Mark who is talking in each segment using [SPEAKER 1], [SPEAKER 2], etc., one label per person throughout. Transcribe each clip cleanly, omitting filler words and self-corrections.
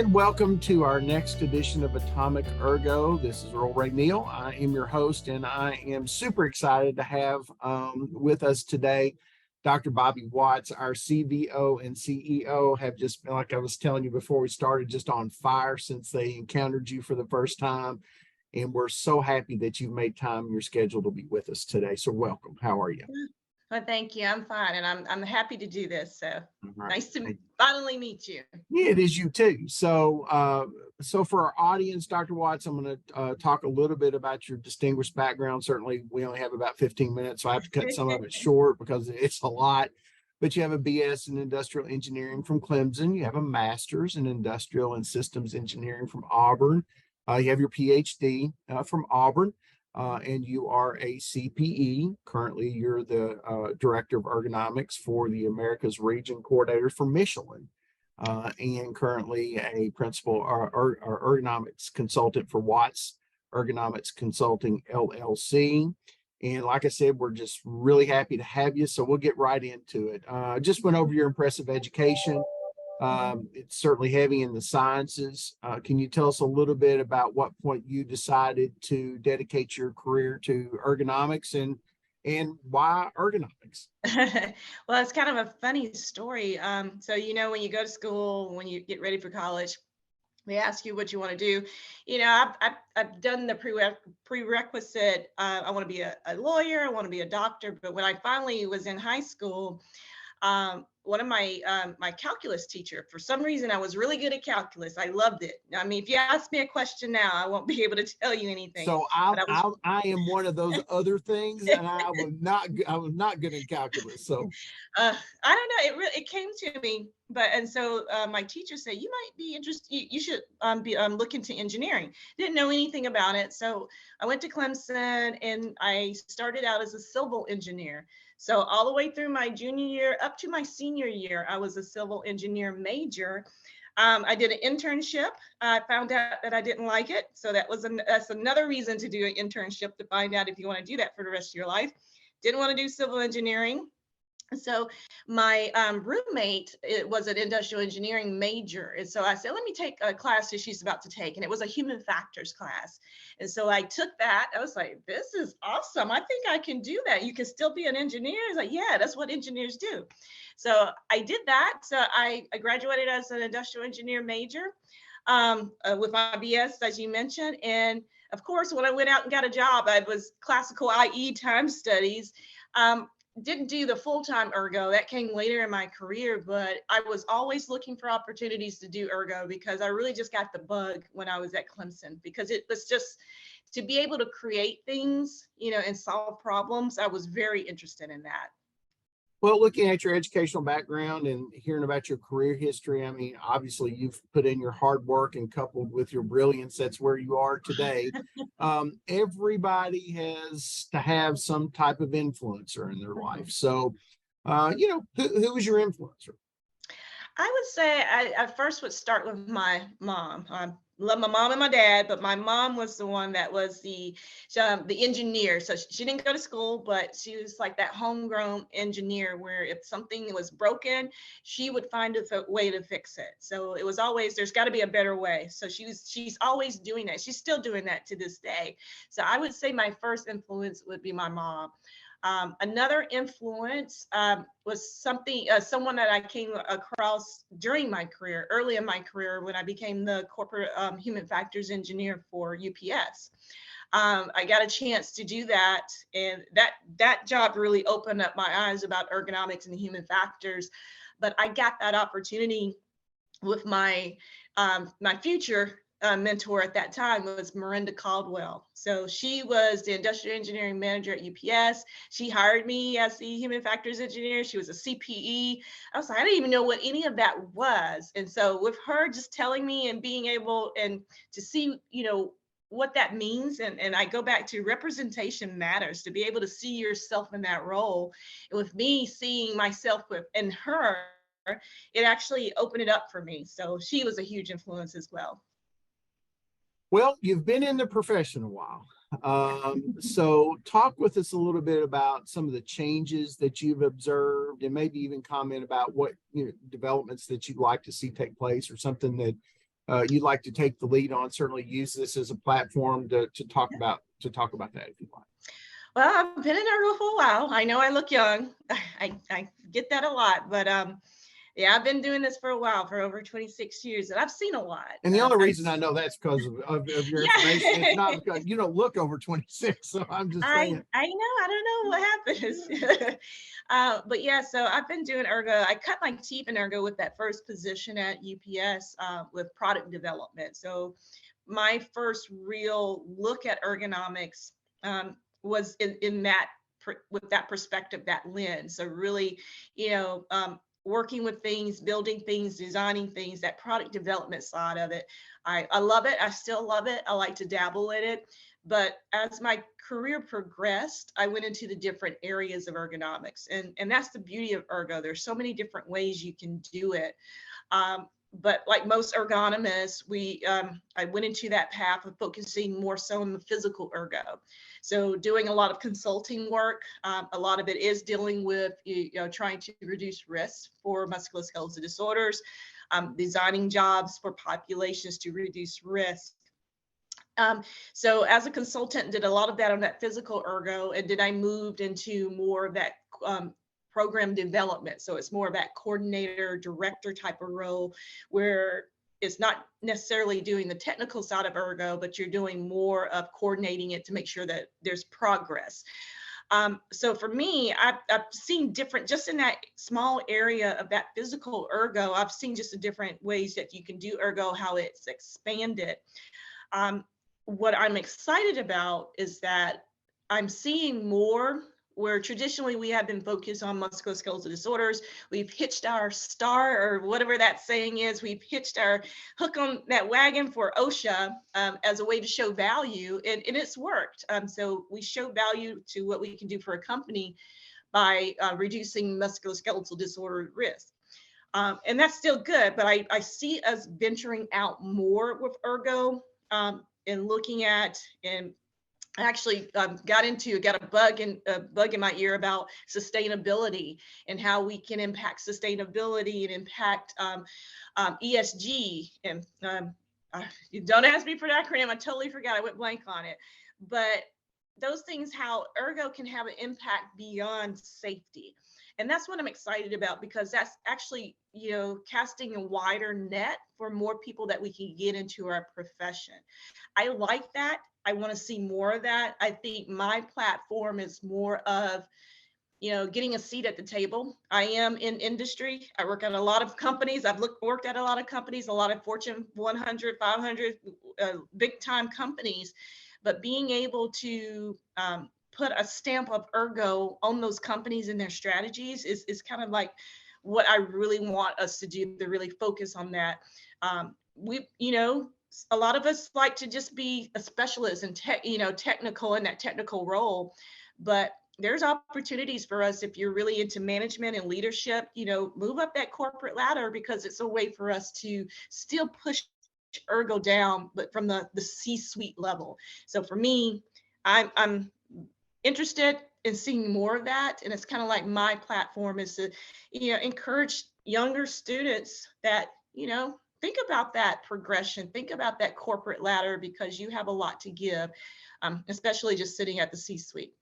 [SPEAKER 1] And welcome to our next edition of Atomic Ergo. This is Earl Ray Neal. I am your host, and I am super excited to have with us today Dr. Bobbie Watts, our CVO and CEO, have just been, like I was telling you before we started, just on fire since they encountered you for the first time. And we're so happy that you've made time in your schedule to be with us today. So welcome. How are you?
[SPEAKER 2] Well, thank you. I'm fine, and I'm happy to do this. So
[SPEAKER 1] Right.
[SPEAKER 2] Nice to finally meet you.
[SPEAKER 1] Yeah, it is you too. So, for our audience, Dr. Watts, I'm going to talk a little bit about your distinguished background. Certainly, we only have about 15 minutes, so I have to cut some of it short because it's a lot. But you have a BS in industrial engineering from Clemson. You have a master's in industrial and systems engineering from Auburn. You have your PhD from Auburn. And you are a CPE. Currently, you're the director of ergonomics for the Americas region coordinator for Michelin, and currently a principal ergonomics consultant for Watts Ergonomics Consulting LLC. And like I said, we're just really happy to have you. So we'll get right into it. Just went over your impressive education. It's certainly heavy in the sciences. Can you tell us a little bit about what point you decided to dedicate your career to ergonomics and why ergonomics?
[SPEAKER 2] Well, it's kind of a funny story. So, when you go to school, when you get ready for college, they ask you what you want to do. I've done the prerequisite. I want to be a lawyer. I want to be a doctor. But when I finally was in high school, one of my calculus teacher, for some reason, I was really good at calculus. I loved it. I mean, if you ask me a question now, I won't be able to tell you anything.
[SPEAKER 1] So I am one of those other things, and I was not good at calculus. So
[SPEAKER 2] I don't know. It came to me, and so my teacher said, you might be interested. You should be look into engineering. Didn't know anything about it, so I went to Clemson and I started out as a civil engineer. So all the way through my junior year up to my senior year, I was a civil engineer major. I did an internship. I found out that I didn't like it. So that's another reason to do an internship, to find out if you want to do that for the rest of your life. Didn't want to do civil engineering. So my roommate, it was an industrial engineering major. And so I said, let me take a class that she's about to take. And it was a human factors class. And so I took that. I was like, this is awesome. I think I can do that. You can still be an engineer. It's like, yeah, that's what engineers do. So I did that. So I graduated as an industrial engineer major with my BS, as you mentioned. And of course, when I went out and got a job, I was classical IE time studies. Didn't do the full-time ergo. That came later in my career, but I was always looking for opportunities to do ergo because I really just got the bug when I was at Clemson, because it was just to be able to create things, and solve problems. I was very interested in that.
[SPEAKER 1] Well, looking at your educational background and hearing about your career history, I mean, obviously you've put in your hard work, and coupled with your brilliance, that's where you are today. Everybody has to have some type of influencer in their life. So, who was your influencer?
[SPEAKER 2] I would say I first would start with my mom. I love my mom and my dad, but my mom was the one that was the engineer. So she didn't go to school, but she was like that homegrown engineer, where if something was broken, she would find a way to fix it. So it was always, there's got to be a better way. So she's always doing that. She's still doing that to this day. So I would say my first influence would be my mom. Another influence was someone that I came across during my career, early in my career, when I became the corporate human factors engineer for UPS. I got a chance to do that, and that job really opened up my eyes about ergonomics and human factors. But I got that opportunity with my future mentor at that time was Miranda Caldwell. So she was the industrial engineering manager at UPS. She hired me as the human factors engineer. She was a CPE. I was like, I didn't even know what any of that was. And so with her just telling me and being able and to see, what that means. And I go back to representation matters, to be able to see yourself in that role. And with me seeing myself in her, it actually opened it up for me. So she was a huge influence as well.
[SPEAKER 1] Well, you've been in the profession a while. So talk with us a little bit about some of the changes that you've observed, and maybe even comment about what developments that you'd like to see take place, or something that you'd like to take the lead on, certainly use this as a platform to talk about that if you'd like.
[SPEAKER 2] Well, I've been in Ergo for a while. I know I look young. I get that a lot, but yeah, I've been doing this for a while, for over 26 years, and I've seen a lot.
[SPEAKER 1] And the only reason I know that's because of your information.
[SPEAKER 2] Yeah.
[SPEAKER 1] It's not because you don't look over 26. So I'm just saying.
[SPEAKER 2] I know. I don't know what happens. But yeah, so I've been doing ergo. I cut my teeth in ergo with that first position at UPS with product development. So my first real look at ergonomics was in that with that perspective, that lens. So really, working with things, building things, designing things, that product development side of it. I love it. I still love it. I like to dabble in it. But as my career progressed, I went into the different areas of ergonomics. And that's the beauty of ergo. There's so many different ways you can do it. But like most ergonomists, I went into that path of focusing more so on the physical ergo. So doing a lot of consulting work, a lot of it is dealing with trying to reduce risk for musculoskeletal disorders, designing jobs for populations to reduce risk. So as a consultant, did a lot of that on that physical ergo, and then I moved into more of that program development. So it's more of that coordinator, director type of role, where it's not necessarily doing the technical side of ergo, but you're doing more of coordinating it to make sure that there's progress. So for me, I've seen different, just in that small area of that physical ergo, I've seen just the different ways that you can do ergo, how it's expanded. What I'm excited about is that I'm seeing more where traditionally we have been focused on musculoskeletal disorders. We've hitched our star, or whatever that saying is, we've hitched our hook on that wagon for OSHA as a way to show value, and it's worked. So we show value to what we can do for a company by reducing musculoskeletal disorder risk. And that's still good, but I see us venturing out more with ergo and looking at, and I actually got a bug in my ear about sustainability and how we can impact sustainability and impact ESG. And you don't ask me for that acronym. I totally forgot. I went blank on it. But those things, how ergo can have an impact beyond safety. And that's what I'm excited about, because that's actually, casting a wider net for more people that we can get into our profession. I like that. I want to see more of that. I think my platform is more of, getting a seat at the table. I am in industry. I work at a lot of companies. I've worked at a lot of companies, a lot of Fortune 100, 500, big time companies. But being able to put a stamp of ergo on those companies and their strategies is kind of like what I really want us to do, to really focus on that. A lot of us like to just be a specialist and technical in that technical role, but there's opportunities for us if you're really into management and leadership, move up that corporate ladder, because it's a way for us to still push ergo down, but from the C-suite level. So for me, I'm interested in seeing more of that. And it's kind of like my platform is to, encourage younger students that, think about that progression, think about that corporate ladder, because you have a lot to give, especially just sitting at the C-suite.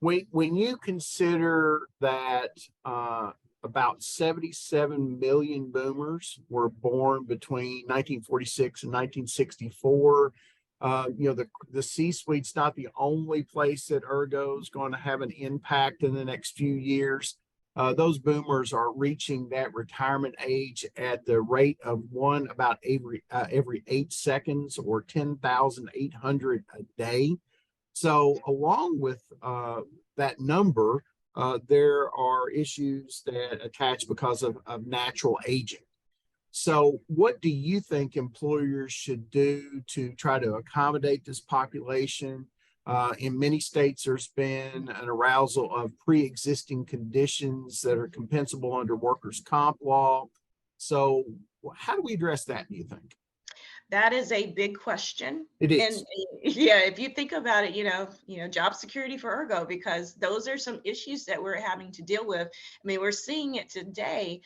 [SPEAKER 1] When you consider that about 77 million boomers were born between 1946 and 1964, the C-suite's not the only place that ergo is going to have an impact in the next few years. Those boomers are reaching that retirement age at the rate of one about every 8 seconds, or 10,800 a day. So along with that number, there are issues that attach because of natural aging. So what do you think employers should do to try to accommodate this population? In many states, there's been an arousal of pre-existing conditions that are compensable under workers' comp law. So how do we address that, do you think?
[SPEAKER 2] That is a big question.
[SPEAKER 1] It is.
[SPEAKER 2] And yeah, if you think about it, job security for ergo, because those are some issues that we're having to deal with. I mean, we're seeing it today.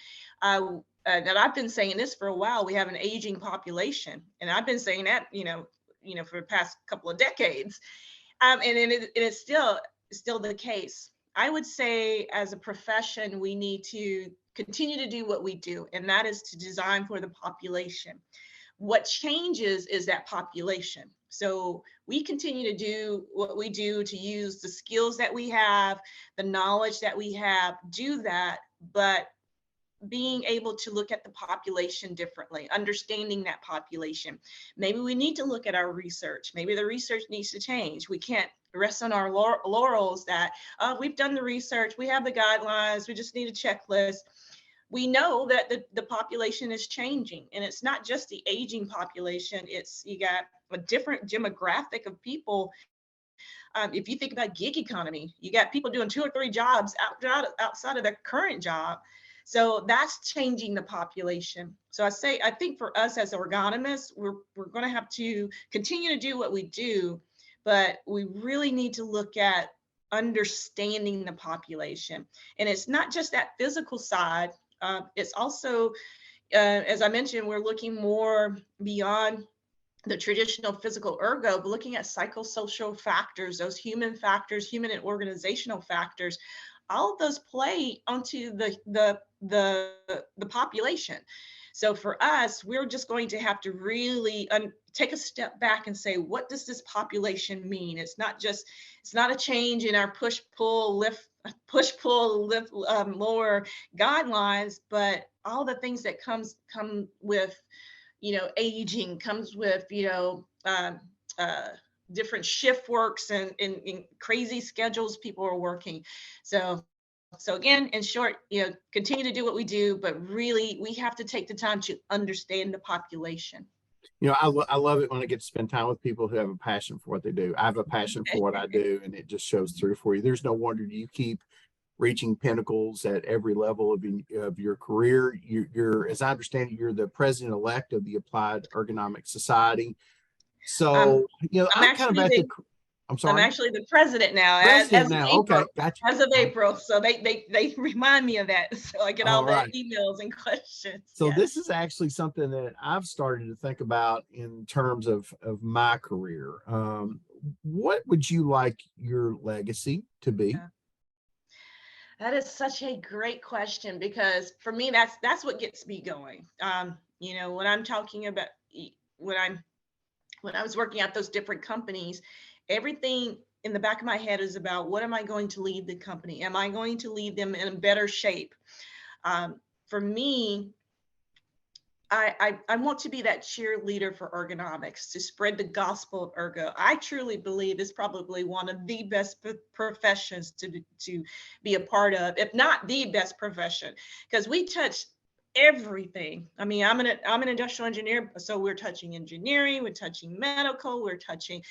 [SPEAKER 2] that I've been saying this for a while, we have an aging population, and I've been saying that, for the past couple of decades. It's still the case. I would say as a profession, we need to continue to do what we do, and that is to design for the population. What changes is that population. So we continue to do what we do, to use the skills that we have, the knowledge that we have, do that, but being able to look at the population differently, understanding that population. Maybe we need to look at our research. Maybe the research needs to change. We can't rest on our laurels that we've done the research, we have the guidelines, we just need a checklist. We know that the population is changing, and it's not just the aging population. You got a different demographic of people. If you think about gig economy, you got people doing 2 or 3 jobs outside of their current job. So that's changing the population. So I think for us as ergonomists, we're going to have to continue to do what we do, but we really need to look at understanding the population. And it's not just that physical side. It's also, as I mentioned, we're looking more beyond the traditional physical ergo, but looking at psychosocial factors, those human factors, human and organizational factors. All of those play onto the population. So for us, we're just going to have to really take a step back and say, what does this population mean? It's not a change in our push pull lift lower guidelines, but all the things that come with aging, comes with different shift works and crazy schedules people are working. So again, in short, continue to do what we do, but really we have to take the time to understand the population.
[SPEAKER 1] I love it when I get to spend time with people who have a passion for what they do. I have a passion for what I do, and it just shows through for you. There's no wonder you keep reaching pinnacles at every level of your career. You're, as I understand it, you're the president-elect of the Applied Ergonomics Society. So, I'm kind of at the, I'm sorry.
[SPEAKER 2] I'm actually the president now.
[SPEAKER 1] President
[SPEAKER 2] as
[SPEAKER 1] now.
[SPEAKER 2] April,
[SPEAKER 1] Okay, gotcha.
[SPEAKER 2] As of April, so they remind me of that. So I get all the emails and questions.
[SPEAKER 1] So this is actually something that I've started to think about in terms of my career. What would you like your legacy to be?
[SPEAKER 2] Yeah. That is such a great question, because for me, that's what gets me going. When I'm talking about when I was working at those different companies, everything in the back of my head is about, what am I going to leave the company? Am I going to leave them in a better shape? For me, I want to be that cheerleader for ergonomics, to spread the gospel of ergo. I truly believe it's probably one of the best professions to be a part of, if not the best profession, because we touch everything. I mean, I'm an industrial engineer, so we're touching engineering, we're touching medical, we're touching,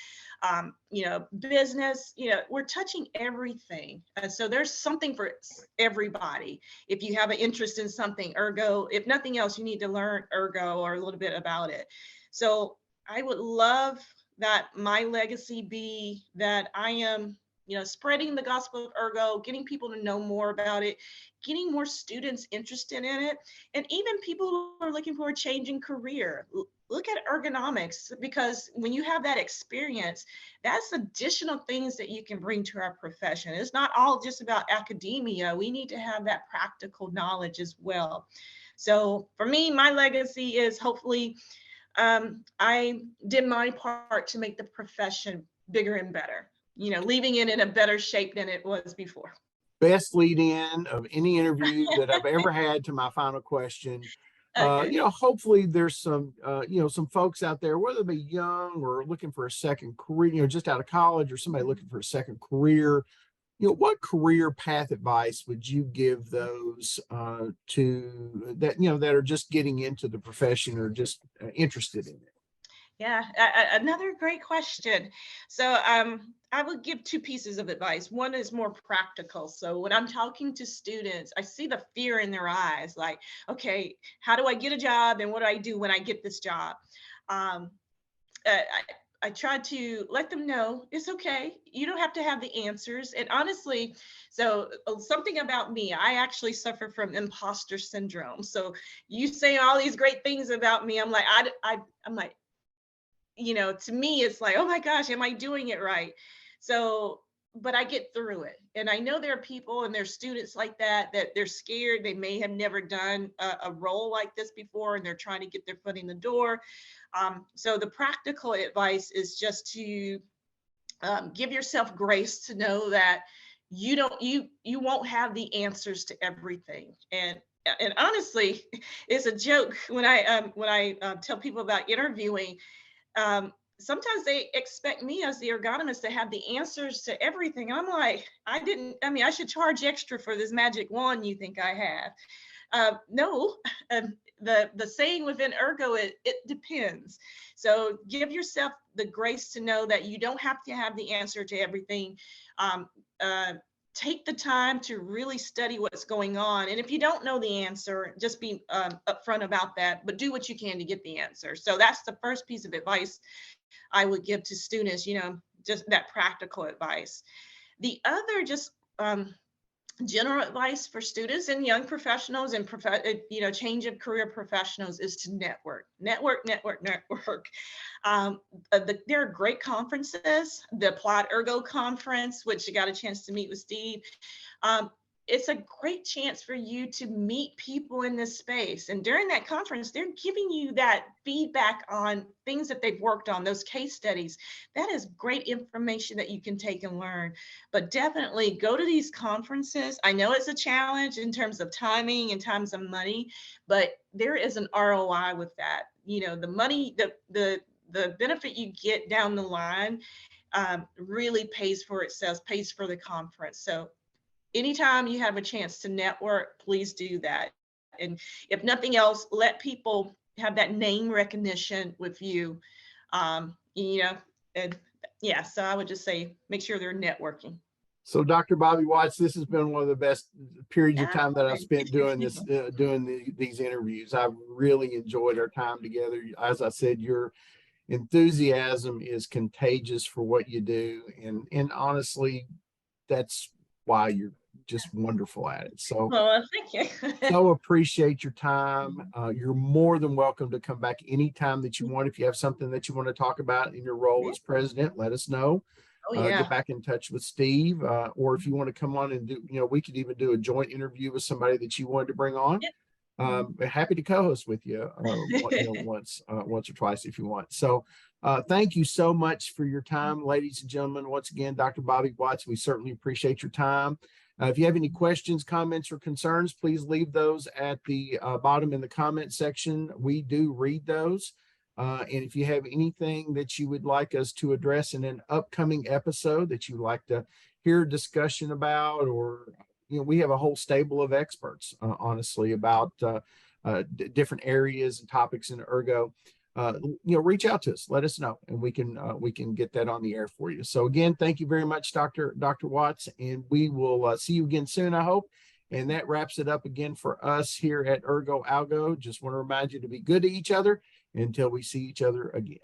[SPEAKER 2] business, we're touching everything. So there's something for everybody. If you have an interest in something, ergo, if nothing else, you need to learn ergo or a little bit about it. So I would love that my legacy be that I am, spreading the gospel of ergo, getting people to know more about it, getting more students interested in it, and even people who are looking for a change in career. Look at ergonomics, because when you have that experience, that's additional things that you can bring to our profession. It's not all just about academia. We need to have that practical knowledge as well. So for me, my legacy is hopefully I did my part to make the profession bigger and better, leaving it in a better shape than it was before.
[SPEAKER 1] Best lead in of any interview that I've ever had to my final question. Okay. Hopefully there's some, some folks out there, whether they be young or looking for a second career, just out of college, or somebody looking for a second career. What career path advice would you give those to that, that are just getting into the profession or just interested in it?
[SPEAKER 2] Yeah, another great question. So I would give 2 pieces of advice. One is more practical. So when I'm talking to students, I see the fear in their eyes, like, okay, how do I get a job, and what do I do when I get this job? I try to let them know it's okay. You don't have to have the answers. And honestly, so something about me, I actually suffer from imposter syndrome. So you say all these great things about me. I'm like, I'm like, to me, it's like, oh my gosh, am I doing it right? So, but I get through it. And I know there are people and there's students like that, that they're scared. They may have never done a role like this before and they're trying to get their foot in the door. So the practical advice is just to give yourself grace to know that you won't have the answers to everything. And honestly, it's a joke when I tell people about interviewing. Sometimes they expect me as the ergonomist to have the answers to everything. I'm like, I should charge extra for this magic wand you think I have. No, the saying within ergo, it depends. So give yourself the grace to know that you don't have to have the answer to everything. Take the time to really study what's going on. And if you don't know the answer, just be upfront about that, but do what you can to get the answer. So that's the first piece of advice I would give to students, just that practical advice. The other, just general advice for students and young professionals and change of career professionals, is to network. There are great conferences. The Applied Ergo Conference, which you got a chance to meet with Steve. It's a great chance for you to meet people in this space. And during that conference, they're giving you that feedback on things that they've worked on, those case studies. That is great information that you can take and learn. But definitely go to these conferences. I know it's a challenge in terms of timing and terms of money, but there is an ROI with that. The money, the benefit you get down the line really pays for itself, pays for the conference. So anytime you have a chance to network, please do that. And if nothing else, let people have that name recognition with you. And yeah, so I would just say, make sure they're networking.
[SPEAKER 1] So Dr. Bobbie Watts, this has been one of the best periods of time that I've spent doing this, these interviews. I've really enjoyed our time together. As I said, your enthusiasm is contagious for what you do. And honestly, that's why you're just wonderful at it. So,
[SPEAKER 2] thank you.
[SPEAKER 1] So appreciate your time. You're more than welcome to come back anytime that you want. If you have something that you want to talk about in your role as president, let us know. Get back in touch with Steve, or if you want to come on and do, we could even do a joint interview with somebody that you wanted to bring on. Happy to co-host with you, once or twice if you want. So thank you so much for your time, ladies and gentlemen. Once again, Dr. Bobbie Watts, we certainly appreciate your time. If you have any questions, comments, or concerns, please leave those at the bottom in the comment section. We do read those. And if you have anything that you would like us to address in an upcoming episode that you'd like to hear a discussion about, or we have a whole stable of experts, honestly, about different areas and topics in ergo. Reach out to us, let us know, and we can get that on the air for you. So again, thank you very much, Dr. Watts, and we will see you again soon, I hope. And that wraps it up again for us here at Ergo Algo. Just want to remind you to be good to each other until we see each other again.